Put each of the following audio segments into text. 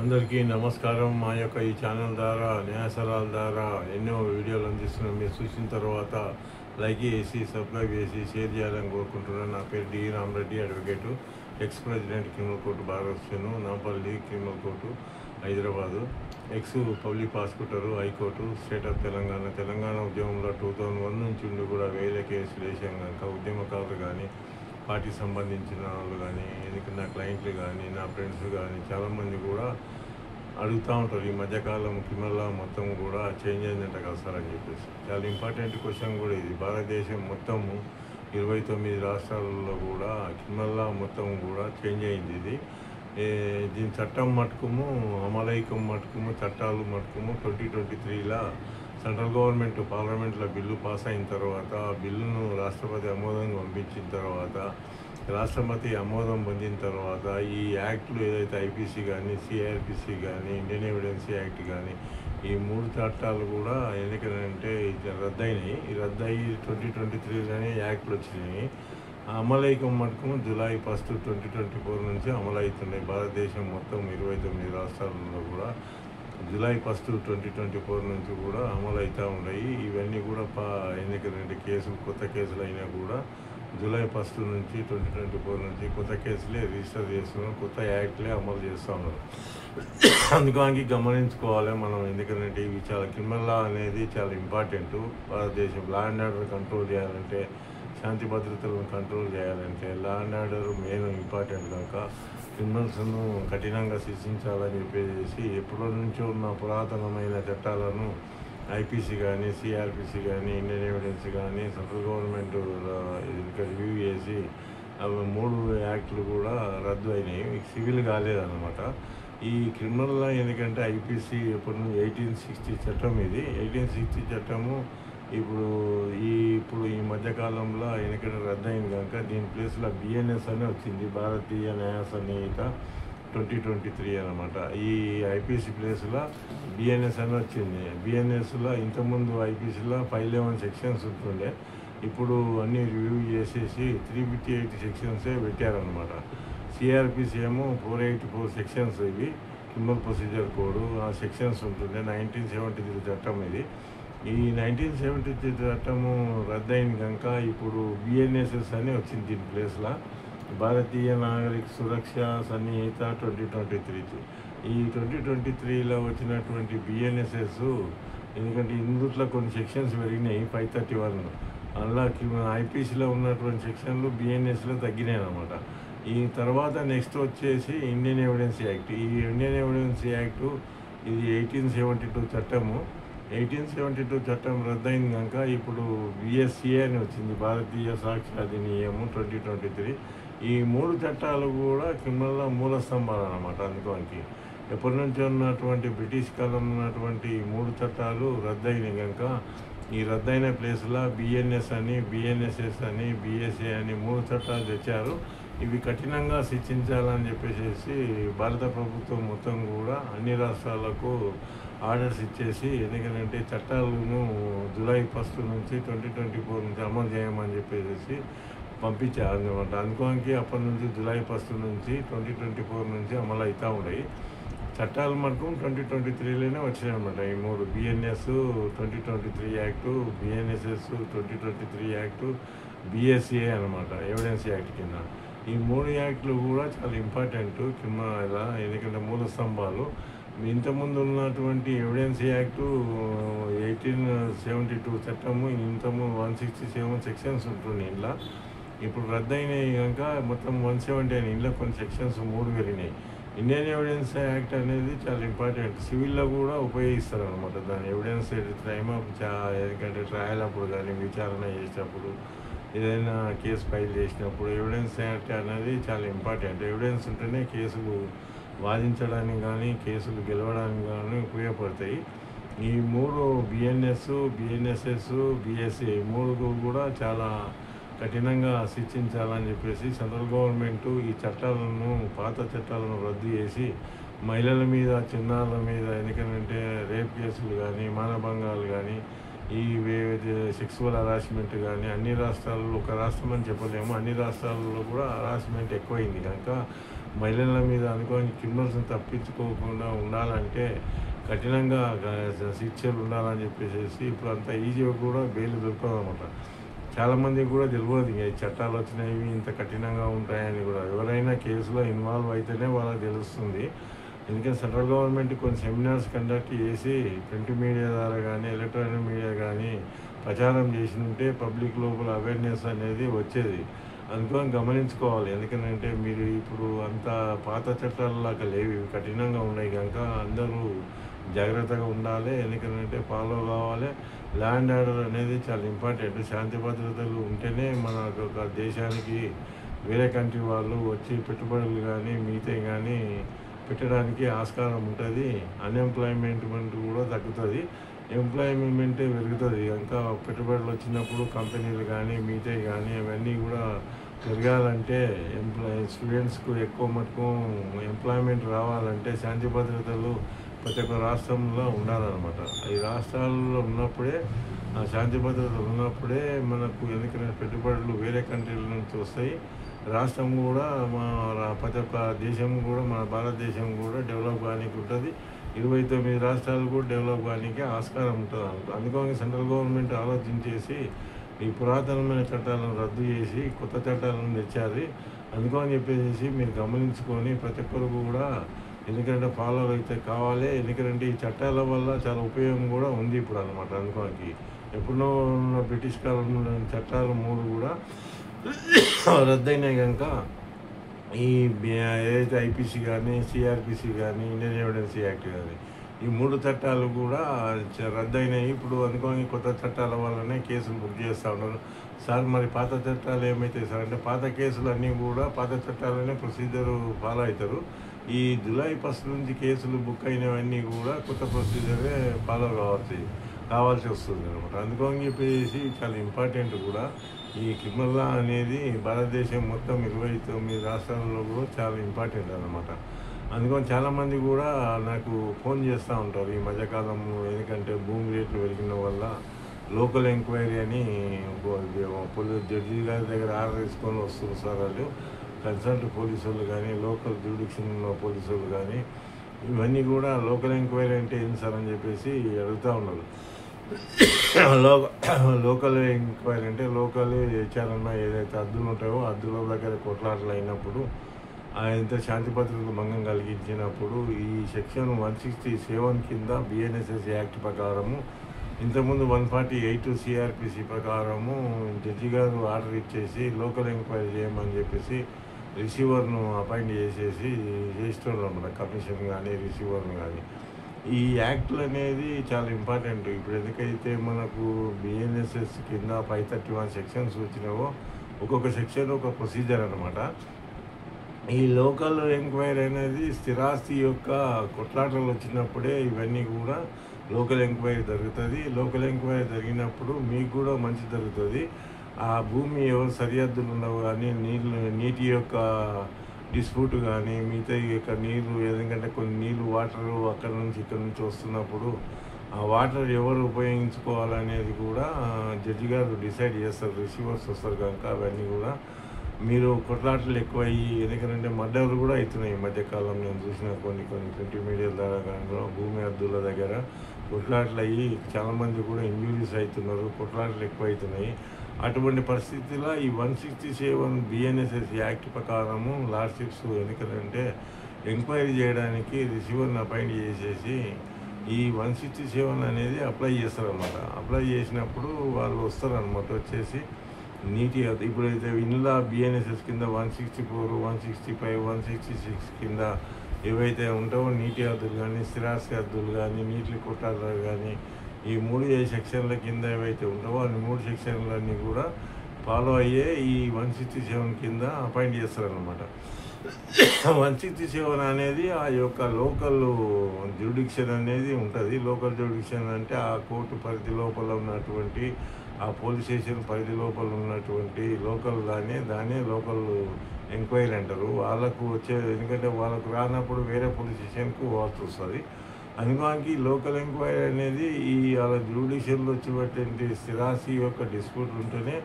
అందరికీ నమస్కారం. మా యొక్క ఈ ఛానల్ ద్వారా న్యాయ సలహాల ద్వారా ఎన్నో వీడియోలు అందిస్తున్నాం. మీరు చూసిన తర్వాత లైక్ చేసి సబ్స్క్రైబ్ చేసి షేర్ చేయాలని కోరుకుంటున్నాను. నా పేరు D Ramareddy, advocate, ex president criminal court బారస్టేను, Nampally criminal court Hyderabad, ex public prosecutor high court, state of Telangana ఉద్యమంలో 2001 నుంచి ఉండి కూడా వేల కేసులు వేసాం కనుక ఉద్యమకారులు కానీ, పార్టీకి సంబంధించిన వాళ్ళు కానీ, ఎందుకంటే నా క్లయింట్లు కానీ, నా ఫ్రెండ్స్ కానీ చాలామంది కూడా అడుగుతూ ఉంటారు, ఈ మధ్యకాలం క్రిమినల్ మొత్తం కూడా చేంజ్ అయిందంట కదా సార్ అని చెప్పేసి. చాలా ఇంపార్టెంట్ క్వశ్చన్ కూడా ఇది. భారతదేశం మొత్తము 29 రాష్ట్రాలలో కూడా క్రిమినల్ మొత్తం కూడా చేంజ్ అయింది. ఇది దీని చట్టం మటుకుము అమలైకం మటుకుము చట్టాలు మటుకుము 2023లా సెంట్రల్ గవర్నమెంట్ పార్లమెంట్లో బిల్లు పాస్ అయిన తర్వాత ఆ బిల్లును రాష్ట్రపతి ఆమోదంగా పంపించిన తర్వాత రాష్ట్రపతి ఆమోదం పొందిన తర్వాత ఈ యాక్ట్లు ఏదైతే ఐపీసీ కానీ, సిఆర్పిసి కానీ, ఇండియన్ ఎవిడెన్స్ యాక్ట్ కానీ ఈ 3 చట్టాలు కూడా ఎందుకంటే రద్దయినాయి. ఈ రద్దయి 2023లోనే యాక్ట్లు వచ్చినాయి. అమలైకం మటుకు జూలై 1, 2024 నుంచి అమలవుతున్నాయి. భారతదేశం మొత్తం 29 రాష్ట్రాలలో కూడా జూలై 1, 2024 నుంచి కూడా అమలు అవుతూ ఉన్నాయి. ఇవన్నీ కూడా ఎందుకంటే కేసులు కొత్త కేసులు అయినా కూడా జూలై 1 నుంచి 2024 నుంచి కొత్త కేసులే రిజిస్టర్ చేస్తున్నారు, కొత్త యాక్ట్లే అమలు చేస్తూ ఉన్నారు. అందుకని గమనించుకోవాలి మనం. ఎందుకంటే ఇవి చాలా క్రిమినల్ లా అనేది చాలా ఇంపార్టెంట్. భారతదేశం లా అండ్ ఆర్డర్ కంట్రోల్ చేయాలంటే, శాంతి భద్రతలను కంట్రోల్ చేయాలంటే law and order main important కనుక క్రిమినల్స్ను కఠినంగా శిక్షించాలని చెప్పేసి ఎప్పటి నుంచో ఉన్న పురాతనమైన చట్టాలను ఐపీసీ కానీ, సిఆర్పిసి కానీ, ఇండియన్ ఎవిడెన్స్ కానీ సెంట్రల్ గవర్నమెంట్ రివ్యూ చేసి అవి 3 యాక్ట్లు కూడా రద్దు అయినాయి. సివిల్ కాలేదన్నమాట. ఈ క్రిమినల్ ఎందుకంటే ఐపీసీ ఎప్పటి నుంచి 1860 చట్టం ఇది. 1860 చట్టము ఇప్పుడు ఈ మధ్యకాలంలో ఎందుకంటే రద్దు అయింది కనుక దీని ప్లేస్లో బిఎన్ఎస్ అని వచ్చింది, భారతీయ న్యాయ సంహిత 2023 అనమాట. ఈ ఐపీసీ ప్లేస్లో బిఎన్ఎస్ అని వచ్చింది. బిఎన్ఎస్లో ఇంతకుముందు ఐపీసీలో 511 సెక్షన్స్ ఉంటుండే, ఇప్పుడు అన్నీ రివ్యూ చేసేసి 358 సెక్షన్సే పెట్టారనమాట. సిఆర్పిసి ఏమో 484 సెక్షన్స్, ఇవి క్రిమినల్ ప్రొసీజర్ కోడ్ ఆ సెక్షన్స్ ఉంటుండే. 1973 చట్టం ఇది. ఈ 1973 చట్టము రద్దయింది కనుక ఇప్పుడు బిఎన్ఎస్ఎస్ అని వచ్చింది దీని ప్లేస్లో, భారతీయ నాగరిక సురక్ష సంహిత 2023. ఈ 2023లో వచ్చినటువంటి బిఎన్ఎస్ఎస్ ఎందుకంటే ఇందులో కొన్ని సెక్షన్స్ పెరిగినాయి, 531. అందులో ఐపీసీలో ఉన్నటువంటి సెక్షన్లు బిఎన్ఎస్లో తగ్గినాయి అన్నమాట. ఈ తర్వాత నెక్స్ట్ వచ్చేసి ఇండియన్ ఎవిడెన్స్ యాక్ట్. ఈ ఇండియన్ ఎవిడెన్స్ యాక్టు ఇది 1872 చట్టము. 1872 చట్టం రద్దయింది కనుక ఇప్పుడు బిఎస్సిఏ అని వచ్చింది, భారతీయ సాక్ష్య అధినియమం 2023. ఈ 3 చట్టాలు కూడా క్రిమినల్ మూల స్తంభాలు అన్నమాట. అందుకోనికి ఎప్పటి నుంచో ఉన్నటువంటి బ్రిటిష్ కాలం ఉన్నటువంటి 3 చట్టాలు రద్దయినాయి కనుక ఈ రద్దయిన ప్లేస్లో బిఎన్ఎస్ అని, బిఎన్ఎస్ఎస్ అని, బిఎస్ఏ అని 3 చట్టాలు తెచ్చారు. ఇవి కఠినంగా శిక్షించాలని చెప్పేసి భారత ప్రభుత్వం మొత్తం కూడా అన్ని రాష్ట్రాలకు ఆర్డర్స్ ఇచ్చేసి ఎందుకంటే చట్టాలను జూలై 1 నుంచి 2024 నుంచి అమలు చేయమని చెప్పేసి పంపించారు అనమాట. అందుకోనికి అప్పటి నుంచి జూలై 1 నుంచి 2024 నుంచి అమలు అవుతూ ఉన్నాయి. చట్టాలు మటుకు 2023లోనే వచ్చినాయి అనమాట. ఈ 3 బిఎన్ఎస్ 2023 యాక్టు, బిఎన్ఎస్ఎస్ 2023 యాక్టు, బిఎస్సిఏ అనమాట, ఎవిడెన్స్ యాక్ట్ కింద. ఈ 3 యాక్ట్లు కూడా చాలా ఇంపార్టెంట్ క్రిమినల్, ఎందుకంటే మూల స్తంభాలు. ఇంతకుముందు ఉన్నటువంటి ఎవిడెన్స్ యాక్టు 1872 చట్టము ఇంతకుముందు 167 సెక్షన్స్ ఉంటుండే ఇంట్లో, ఇప్పుడు రద్దయినాయి కనుక మొత్తం 170 అయినాయి. ఇంట్లో కొన్ని సెక్షన్స్ 3 పెరిగినాయి. ఇండియన్ ఎవిడెన్స్ యాక్ట్ అనేది చాలా ఇంపార్టెంట్. సివిల్లో కూడా ఉపయోగిస్తారు అనమాట దాని ఎవిడెన్స్ టైమ్ ఆఫ్ ఎందుకంటే ట్రయల్ అప్పుడు కానీ, విచారణ చేసేటప్పుడు, ఏదైనా కేసు ఫైల్ చేసినప్పుడు ఎవిడెన్స్ యాక్ట్ అనేది చాలా ఇంపార్టెంట్. ఎవిడెన్స్ ఉంటేనే కేసులు వాదించడానికి కానీ, కేసులు గెలవడానికి కానీ ఉపయోగపడతాయి. ఈ 3 బిఎన్ఎస్, బిఎన్ఎస్ఎస్, బిఎస్ఏ 3 కూడా చాలా కఠినంగా శిక్షించాలని చెప్పేసి సెంట్రల్ గవర్నమెంట్ ఈ చట్టాలను, పాత చట్టాలను రద్దు చేసి మహిళల మీద, చిన్నారుల మీద ఎందుకంటే రేప్ కేసులు కానీ, మానభంగాలు కానీ, ఈ సెక్సువల్ హరాస్మెంట్ కానీ అన్ని రాష్ట్రాల్లో, ఒక రాష్ట్రం అని చెప్పలేము, అన్ని రాష్ట్రాల్లో కూడా హరాస్మెంట్ ఎక్కువైంది కనుక మహిళల మీద అనుకోని క్రిమినల్స్ని తప్పించుకోకుండా ఉండాలంటే కఠినంగా శిక్షలు ఉండాలని చెప్పేసి ఇప్పుడు అంత ఈజీగా కూడా బెయిల్ దొరకదు అనమాట. చాలామందికి కూడా తెలియదు ఇంకా ఈ చట్టాలు వచ్చినవి ఇంత కఠినంగా ఉంటాయని కూడా. ఎవరైనా కేసులో ఇన్వాల్వ్ అయితేనే వాళ్ళకి తెలుస్తుంది. ఎందుకంటే సెంట్రల్ గవర్నమెంట్ కొన్ని సెమినార్స్ కండక్ట్ చేసి ప్రింట్ మీడియా ద్వారా కానీ ఎలక్ట్రానిక్ మీడియా కానీ ప్రచారం చేసి ఉంటే పబ్లిక్ లోపల అవేర్నెస్ అనేది వచ్చేది. అందుకని గమనించుకోవాలి. ఎందుకంటే మీరు ఇప్పుడు అంత పాత చట్టాలలాగా లేవు, కఠినంగా ఉన్నాయి కనుక అందరూ జాగ్రత్తగా ఉండాలి. ఎందుకంటే ఫాలో కావాలి. ల్యాండ్ ఆర్డర్ అనేది చాలా ఇంపార్టెంట్. శాంతి భద్రతలు ఉంటేనే మన ఒక దేశానికి వేరే కంట్రీ వాళ్ళు వచ్చి పెట్టుబడులు కానీ మిగతా కానీ పెట్టడానికి ఆస్కారం ఉంటుంది. అన్ఎంప్లాయ్మెంట్ కూడా తగ్గుతుంది, ఎంప్లాయ్మెంట్ పెరుగుతుంది. ఇంకా పెట్టుబడులు వచ్చినప్పుడు కంపెనీలు కానీ మిగతా కానీ అవన్నీ కూడా పెరగాలంటే స్టూడెంట్స్కు ఎక్కువ మటుకు ఎంప్లాయ్మెంట్ రావాలంటే శాంతి భద్రతలు ప్రతి ఒక్క రాష్ట్రంలో ఉండాలన్నమాట. ఈ రాష్ట్రాల్లో ఉన్నప్పుడే శాంతి భద్రతలు ఉన్నప్పుడే మనకు ఎందుకంటే పెట్టుబడులు వేరే కంట్రీల నుంచి వస్తాయి. రాష్ట్రం కూడా ప్రతి ఒక్క దేశం కూడా మన భారతదేశం కూడా డెవలప్ కానికి ఉంటుంది. 29 రాష్ట్రాలు కూడా డెవలప్ కానికి ఆస్కారం ఉంటుంది. అందుకని సెంట్రల్ గవర్నమెంట్ ఆలోచించేసి ఈ పురాతనమైన చట్టాలను రద్దు చేసి కొత్త చట్టాలను తెచ్చారు. అందుకని చెప్పేసి మీరు గమనించుకొని ప్రతి ఒక్కరు కూడా ఎందుకంటే ఫాలో అయితే కావాలి. ఎందుకంటే ఈ చట్టాల వల్ల చాలా ఉపయోగం కూడా ఉంది ఇప్పుడు అనమాట. అందుకని ఎప్పుడో ఉన్న బ్రిటిష్ కాలంలో చట్టాలు 3 కూడా రద్దయినాయి కనుక ఈ ఏదైతే ఐపీసీ కానీ సిఆర్పిసి కానీ ఇండియన్ ఎవిడెన్స్ యాక్ట్ కానీ ఈ 3 చట్టాలు కూడా రద్దయినాయి. ఇప్పుడు అనుకోని కొత్త చట్టాల వల్లనే కేసులు బుక్ చేస్తూ ఉన్నారు. సార్ మరి పాత చట్టాలు ఏమవుతాయి సార్ అంటే పాత కేసులు అన్నీ కూడా పాత చట్టాలనే ప్రొసీజర్ ఫాలో అవుతారు. ఈ జూలై 1 నుంచి కేసులు బుక్ అయినవన్నీ కూడా కొత్త ప్రొసీజరే ఫాలో కావాల్సి వస్తుంది అనమాట. అందుకని చెప్పేసి చాలా ఇంపార్టెంట్ కూడా ఈ క్రిమినల్ లా అనేది భారతదేశం మొత్తం 29 రాష్ట్రాల్లో కూడా చాలా ఇంపార్టెంట్ అనమాట. అందుకని చాలామంది కూడా నాకు ఫోన్ చేస్తూ ఉంటారు ఈ మధ్యకాలం. ఎందుకంటే భూమి రేట్లు పెరిగిన వల్ల లోకల్ ఎంక్వైరీ అని జడ్జి గారి దగ్గర ఆర్డర్ తీసుకొని వస్తున్నారు సార్. వాళ్ళు కన్సల్ట్ పోలీసు వాళ్ళు కానీ లోకల్ జ్యూడిక్షన్ పోలీసు వాళ్ళు కానీ ఇవన్నీ కూడా లోకల్ ఎంక్వైరీ అంటే ఏంటి సార్ అని చెప్పేసి అడుగుతూ ఉన్నారు. లోకల్ ఎంక్వైరీ అంటే లోకల్ విచారణ ఏదైతే హద్దులు ఉంటాయో హద్దుల దగ్గర కొట్లాటలు అయినప్పుడు ఎంత శాంతి భద్రతలు భంగం కలిగించినప్పుడు ఈ సెక్షన్ 167 కింద బిఎన్ఎస్ఎస్ యాక్ట్ ప్రకారము ఇంతకుముందు 148 సిఆర్పిసి ప్రకారము జడ్జి గారు ఆర్డర్ ఇచ్చేసి లోకల్ ఎంక్వైరీ చేయమని చెప్పేసి రిసీవర్ను అపాయింట్ చేసేసి చేస్తున్నారు అన్నమాట. కమిషన్ కానీ రిసీవర్ను కానీ ఈ యాక్ట్లు అనేది చాలా ఇంపార్టెంట్. ఇప్పుడు ఎందుకైతే మనకు బిఎన్ఎస్ఎస్ కింద 531 సెక్షన్స్ వచ్చినావో ఒక్కొక్క సెక్షన్ ఒక ప్రొసీజర్ అనమాట. ఈ లోకల్ ఎంక్వైరీ అనేది స్థిరాస్తి యొక్క కొట్లాటలు వచ్చినప్పుడే ఇవన్నీ కూడా లోకల్ ఎంక్వైరీ జరుగుతుంది. లోకల్ ఎంక్వైరీ జరిగినప్పుడు మీకు కూడా మంచి జరుగుతుంది. ఆ భూమి ఎవరు సరిహద్దులు ఉండవు కానీ నీటి యొక్క డిస్ప్యూట్ కానీ మిగతా యొక్క నీళ్ళు ఎందుకంటే కొన్ని నీళ్ళు వాటర్ అక్కడ నుంచి ఇక్కడ నుంచి వస్తున్నప్పుడు ఆ వాటర్ ఎవరు ఉపయోగించుకోవాలనేది కూడా జడ్జి గారు డిసైడ్ చేస్తారు. రిసీవర్స్ వస్తారు కనుక అవన్నీ కూడా మీరు కొట్లాటలు ఎక్కువయ్యి ఎందుకంటే మర్డర్లు కూడా అవుతున్నాయి. ఈ మధ్యకాలం నేను చూసిన కొన్ని ప్రింట్ మీడియాల ద్వారా కానీ భూమి హద్దుల దగ్గర కొట్లాటలు అయ్యి చాలామంది కూడా ఇంజురీస్ అవుతున్నారు, కొట్లాటలు ఎక్కువ అవుతున్నాయి. అటువంటి పరిస్థితిలో ఈ 167 బిఎన్ఎస్ఎస్ యాక్ట్ ప్రకారము లార్డ్షిప్స్ ఎందుకంటే ఎంక్వైరీ చేయడానికి రిసీవర్ని అపాయింట్ చేసేసి ఈ 167 అనేది అప్లై చేస్తారనమాట. అప్లై చేసినప్పుడు వాళ్ళు వస్తారనమాట. వచ్చేసి నీటి ఇప్పుడైతే ఇందులో బిఎన్ఎస్ఎస్ కింద 164, 165, 166 కింద ఏవైతే ఉంటావో నీటి హద్దులు కానీ స్థిరాస్తి హద్దులు కానీ నీటి కొట్టాలు కానీ ఈ 3 సెక్షన్ల కింద ఏవైతే ఉంటావో అన్ని 3 సెక్షన్లన్నీ కూడా ఫాలో అయ్యే ఈ 167 కింద అపాయింట్ చేస్తారనమాట. 167 అనేది ఆ యొక్క లోకల్ జ్యూడిక్షన్ అనేది ఉంటుంది. లోకల్ జ్యూడిక్షన్ అంటే ఆ కోర్టు పరిధి లోపల ఉన్నటువంటి ఆ పోలీస్ స్టేషన్ పరిధి లోపల ఉన్నటువంటి లోకల్ దాన్ని లోకల్ ఎంక్వైరీ అంటారు. వాళ్ళకు ఎందుకంటే వాళ్ళకు రానప్పుడు వేరే పోలీస్ స్టేషన్కు పోవాల్సి వస్తుంది. అందుకని లోకల్ ఎంక్వైరీ అనేది ఈ వాళ్ళ జ్యూడిషియల్లో వచ్చేటువంటి స్థిరాస్తి యొక్క డిస్ప్యూట్ ఉంటేనే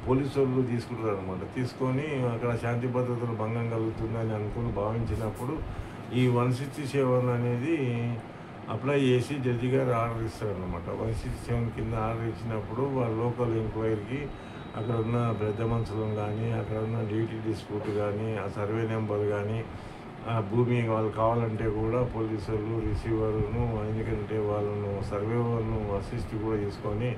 పోలీసు వాళ్ళు తీసుకుంటారు అనమాట. తీసుకొని అక్కడ శాంతి భద్రతలు భంగం కలుగుతుందని భావించినప్పుడు ఈ 167 అనేది అప్లై చేసి జడ్జి గారు ఆర్డర్ ఇస్తారనమాట. 167 కింద ఆర్డర్ ఇచ్చినప్పుడు వాళ్ళ లోకల్ ఎంక్వైరీకి అక్కడ ఉన్న పెద్ద మనుషులను కానీ, అక్కడ ఉన్న డ్యూటీ డిస్ప్యూట్ కానీ, ఆ సర్వే నెంబర్ కానీ, ఆ భూమి వాళ్ళు కావాలంటే కూడా పోలీసు వాళ్ళు రిసీవర్ను, ఎందుకంటే వాళ్ళను సర్వేవర్ను అసిస్ట్ కూడా తీసుకొని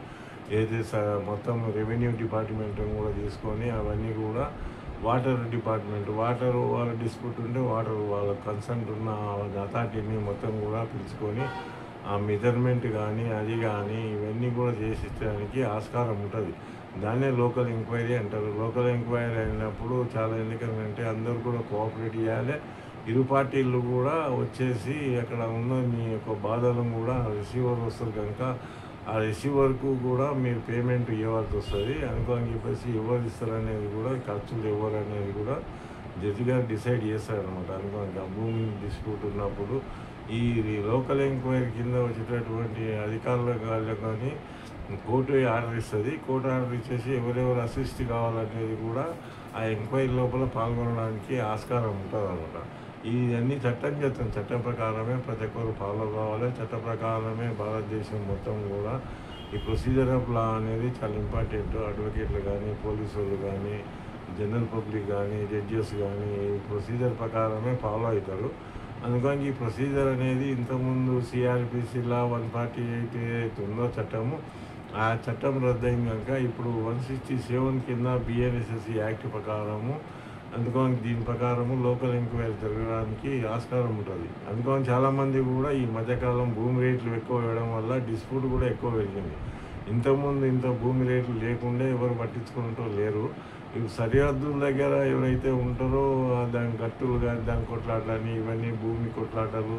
ఏదైతే మొత్తం రెవెన్యూ డిపార్ట్మెంట్ కూడా తీసుకొని అవన్నీ కూడా వాటర్ డిపార్ట్మెంట్, వాటర్ వాళ్ళ డిస్ప్యూట్ ఉంటే వాటర్ వాళ్ళ కన్సర్న్ ఉన్న అథారిటీని మొత్తం కూడా పిలుచుకొని ఆ మెజర్మెంట్ కానీ అది కానీ ఇవన్నీ కూడా చేసేయడానికి ఆస్కారం ఉంటుంది. దాన్నే లోకల్ ఎంక్వైరీ అంటారు. లోకల్ ఎంక్వైరీ అయినప్పుడు చాలా ఎందుకంటే అందరూ కూడా కోఆపరేట్ చేయాలి. ఇరు పార్టీలు కూడా వచ్చేసి అక్కడ ఉన్న మీ యొక్క బాధలను కూడా రిసీవర్ వస్తారు కనుక ఆ రిసీవర్కు కూడా మీరు పేమెంట్ ఇవ్వాల్సి వస్తుంది. అనుకోని చెప్పేసి ఎవరు ఇస్తారనేది కూడా, ఖర్చులు ఎవరు అనేది కూడా జడ్జి గారు డిసైడ్ చేస్తారనమాట. అనుకోని ఆ భూమి డిస్ప్యూట్ ఉన్నప్పుడు ఈ లోకల్ ఎంక్వైరీ కింద వచ్చేటటువంటి అధికారులు కానీ కోర్టు ఆర్డర్ ఇస్తుంది. కోర్టు ఆర్డర్ ఇచ్చేసి ఎవరెవరు అసిస్ట్ కావాలనేది కూడా ఆ ఎంక్వైరీ లోపల పాల్గొనడానికి ఆస్కారం ఉంటుంది అనమాట. ఇవన్నీ చట్టం ప్రకారమే ప్రతి ఒక్కరు ఫాలో కావాలి. చట్ట ప్రకారమే భారతదేశం మొత్తం కూడా ఈ ప్రొసీజర్ ఆఫ్ లా అనేది చాలా ఇంపార్టెంట్. అడ్వకేట్లు కానీ, పోలీసు వాళ్ళు కానీ, జనరల్ పబ్లిక్ కానీ, జడ్జెస్ కానీ ఈ ప్రొసీజర్ ప్రకారమే ఫాలో అవుతారు. అందుకని ఈ ప్రొసీజర్ అనేది ఇంతకుముందు సిఆర్పిసి లా 148 ఏదైతే ఉందో చట్టము, ఆ చట్టం రద్దయింది కనుక ఇప్పుడు 167 కింద BNSS యాక్ట్ ప్రకారము, అందుకని దీని ప్రకారము లోకల్ ఎంక్వైరీ జరగడానికి ఆస్కారం ఉంటుంది. అందుకని చాలామంది కూడా ఈ మధ్యకాలం భూమి రేట్లు ఎక్కువ వేయడం వల్ల డిస్ప్యూట్ కూడా ఎక్కువ పెరిగింది. ఇంతకుముందు ఇంత భూమి రేట్లు లేకుండా ఎవరు పట్టించుకుంటూ లేరు. ఇవి సరిహద్దుల దగ్గర ఎవరైతే ఉంటారో దాని గట్టులు కానీ దాని కొట్లాటలని ఇవన్నీ భూమి కొట్లాటలు,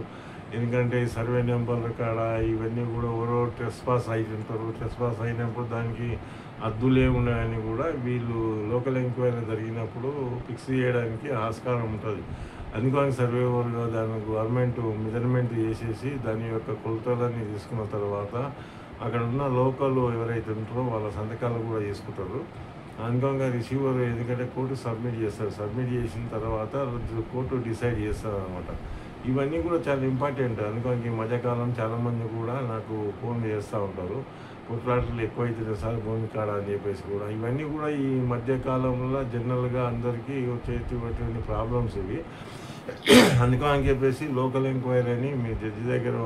ఎందుకంటే సర్వే నెంబర్ల కాడ ఇవన్నీ కూడా ఎవరో ట్రెస్పాస్ అవుతుంటారు. ట్రెస్పాస్ అయినప్పుడు దానికి అద్దులే ఉన్నాయని కూడా వీళ్ళు లోకల్ ఎంక్వైరీ జరిగినప్పుడు ఫిక్స్ చేయడానికి ఆస్కారం ఉంటుంది. అందుకని సర్వేవర్గా దాని గవర్నమెంట్ మెజర్మెంట్ చేసేసి దాని యొక్క కొలతలన్నీ తీసుకున్న తర్వాత అక్కడ ఉన్న లోకల్ ఎవరైతే ఉంటారో వాళ్ళ సంతకాలు కూడా చేసుకుంటారు. అనుకోగా రిసీవర్ ఎందుకంటే కోర్టు సబ్మిట్ చేస్తారు. సబ్మిట్ చేసిన తర్వాత కోర్టు డిసైడ్ చేస్తారు అనమాట. ఇవన్నీ కూడా చాలా ఇంపార్టెంట్. అందుకని ఈ మధ్యకాలం చాలామంది కూడా నాకు ఫోన్ చేస్తూ ఉంటారు, కొట్లాటలు ఎక్కువైతుంది సార్ భూమి కాడ అని చెప్పేసి కూడా. ఇవన్నీ కూడా ఈ మధ్యకాలంలో జనరల్గా అందరికీ వచ్చేటువంటి ప్రాబ్లమ్స్ ఇవి. అందుకని చెప్పేసి లోకల్ ఎంక్వైరీ అని మీ జడ్జి దగ్గర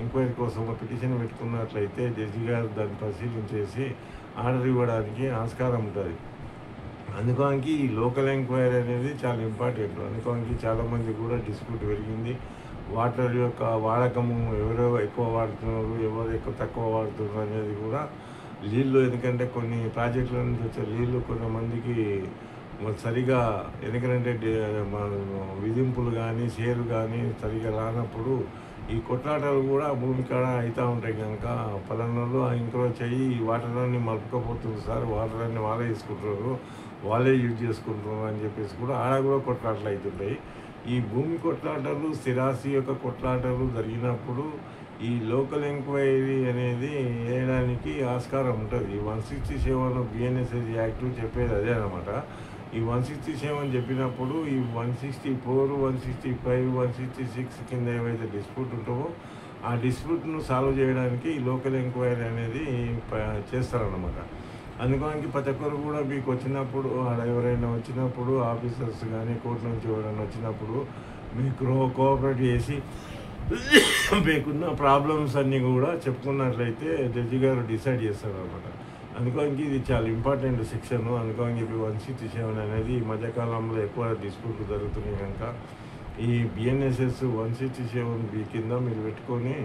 ఎంక్వైరీ కోసం ఒక పిటిషన్ పెట్టుకున్నట్లయితే జడ్జి గారు దాన్ని పరిశీలించేసి ఆర్డర్ ఇవ్వడానికి ఆస్కారం ఉంటుంది. అందుకని ఈ లోకల్ ఎంక్వైరీ అనేది చాలా ఇంపార్టెంట్. అందుకని చాలామంది కూడా డిస్ప్యూట్ పెరిగింది. వాటర్ యొక్క వాడకము ఎవరో ఎక్కువ వాడుతున్నారు, ఎవరు ఎక్కువ తక్కువ వాడుతున్నారు అనేది కూడా నీళ్ళు, ఎందుకంటే కొన్ని ప్రాజెక్టుల నుంచి వచ్చే నీళ్ళు కొంతమందికి సరిగా ఎందుకంటే విధింపులు కానీ షేరు కానీ సరిగా రానప్పుడు ఈ కొట్లాటలు కూడా భూమి కాడ అవుతూ ఉంటాయి కనుక పలానాళ్ళు ఎంకరేజ్ అయ్యి ఈ వాటర్ని మలుపుకపోతుంది సార్, వాటర్ని వాళ్ళే తీసుకుంటున్నారు, వాళ్ళే యూజ్ చేసుకుంటున్నారు అని చెప్పేసి కూడా ఆడ కూడా కొట్లాటలు అవుతుంటాయి. ఈ భూమి కొట్లాటలు, స్థిరాస్తి యొక్క కొట్లాటలు జరిగినప్పుడు ఈ లోకల్ ఎంక్వైరీ అనేది వేయడానికి ఆస్కారం ఉంటుంది. ఈ 167 BNSS యాక్ట్ చెప్పేది అదే అనమాట. ఈ 167 చెప్పినప్పుడు ఈ 164, 165, 166 కింద ఏవైతే డిస్ప్యూట్ ఉంటావో ఆ డిస్ప్యూట్ను సాల్వ్ చేయడానికి ఈ లోకల్ ఎంక్వైరీ అనేది చేస్తారన్నమాట. అందుకని ప్రతి ఒక్కరు కూడా మీకు వచ్చినప్పుడు ఎవరైనా వచ్చినప్పుడు ఆఫీసర్స్ కానీ కోర్టు నుంచి ఎవరైనా వచ్చినప్పుడు మీకు కోఆపరేట్ చేసి మీకున్న ప్రాబ్లమ్స్ అన్నీ కూడా చెప్పుకున్నట్లయితే జడ్జి గారు డిసైడ్ చేస్తారనమాట. అందుకని ఇది చాలా ఇంపార్టెంట్ సెక్షన్. అందుకని ఇప్పుడు 167 అనేది ఈ మధ్యకాలంలో ఎక్కువ డిస్ప్యూట్లు జరుగుతున్నాయి కనుక ఈ BNSS 167B కింద మీరు పెట్టుకొని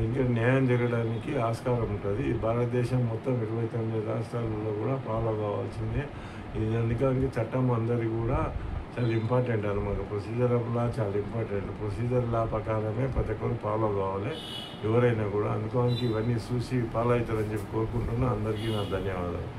ఇంకా న్యాయం జరగడానికి ఆస్కారం ఉంటుంది. భారతదేశం మొత్తం 29 రాష్ట్రాలలో కూడా ఫాలో కావాల్సిందే. ఇది అందుకని చట్టం అందరికీ కూడా చాలా ఇంపార్టెంట్ అనమాట. ప్రొసీజర్ ఆఫ్ లా చాలా ఇంపార్టెంట్. ప్రొసీజర్ లా ప్రకారమే ప్రతి ఒక్కరు ఫాలో కావాలి ఎవరైనా కూడా. అందుకని ఇవన్నీ చూసి ఫాలో అవుతారని చెప్పి కోరుకుంటున్నా. అందరికీ నా ధన్యవాదాలు.